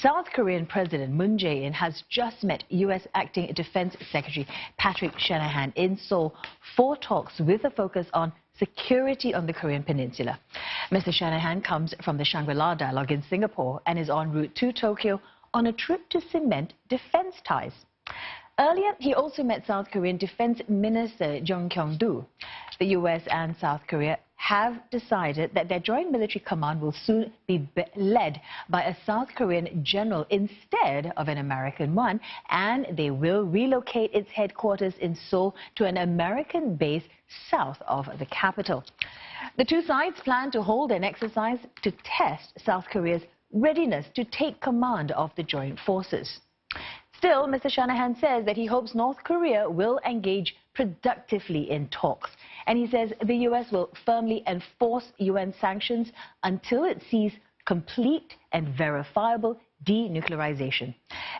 South Korean President Moon Jae-in has just met U.S. Acting Defense Secretary Patrick Shanahan in Seoul for talks with a focus on security on the Korean peninsula. Mr. Shanahan comes from the Shangri-La dialogue in Singapore and is en route to Tokyo on a trip to cement defense ties. Earlier, he also met South Korean Defense Minister Jung Kyung-do. The U.S. and South Korea have decided that their joint military command will soon be led by a South Korean general instead of an American one, and they will relocate its headquarters in Seoul to an American base south of the capital. The two sides plan to hold an exercise to test South Korea's readiness to take command of the joint forces. Still, Mr. Shanahan says that he hopes North Korea will engage productively in talks. And he says the U.S. will firmly enforce UN sanctions until it sees complete and verifiable denuclearization.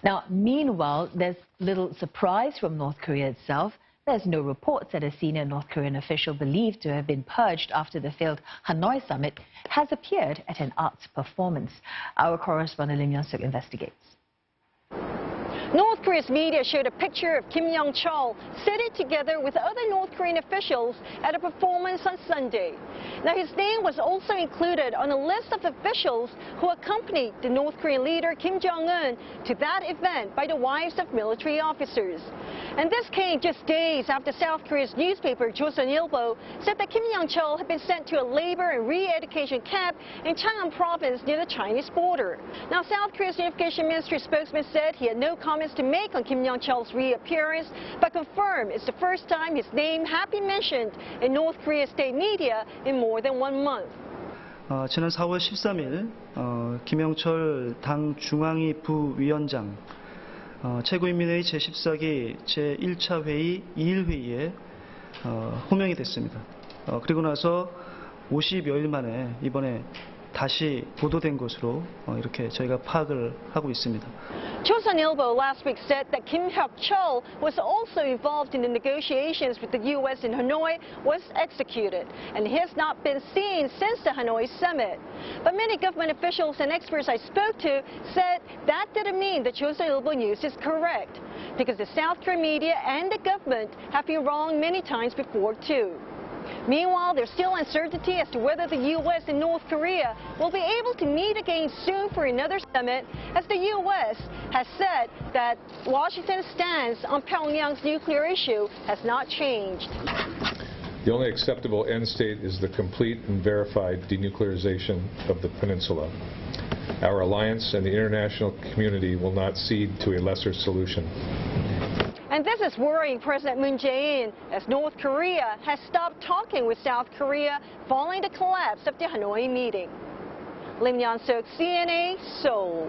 Now, meanwhile, there's little surprise from North Korea itself. There's no reports that a senior North Korean official believed to have been purged after the failed Hanoi summit has appeared at an arts performance. Our correspondent Lim Yeon-suk investigates. North Korea's media showed a picture of Kim Yong-chol seated together with other North Korean officials at a performance on Sunday. Now, his name was also included on a list of officials who accompanied the North Korean leader Kim Jong-un to that event by the wives of military officers. And this came just days after South Korea's newspaper Joseon-ilbo said that Kim Yong-chol had been sent to a labor and re-education camp in Chang'an province near the Chinese border. Now, South Korea's Unification Ministry spokesman said he had no comments to make on Kim Yong-chol's reappearance, but confirmed it's the first time his name had been mentioned in North Korea's state media in more than 1 month. 지난 4월 13일 김영철 당 중앙위 부위원장 최고인민회의 제14기 제1차 회의 2일 회의에 호명이 됐습니다. 그리고 나서 50여일 만에 이번에 다시 보도된 것으로 이렇게 저희가 파악을 하고 있습니다. Joseon-ilbo last week said that Kim Hyuk-chol was also involved in the negotiations with the U.S. in Hanoi was executed, and he has not been seen since the Hanoi summit. But many government officials and experts I spoke to said that didn't mean that Joseon-ilbo news is correct, because the South Korean media and the government have been wrong many times before too. Meanwhile, there's still uncertainty as to whether the U.S. and North Korea will be able to meet again soon for another summit, as the U.S. has said that Washington's stance on Pyongyang's nuclear issue has not changed. The only acceptable end state is the complete and verified denuclearization of the peninsula. Our alliance and the international community will not cede to a lesser solution. And this is worrying President Moon Jae-in, as North Korea has stopped talking with South Korea following the collapse of the Hanoi meeting. Lim Yeon-suk, CNA, Seoul.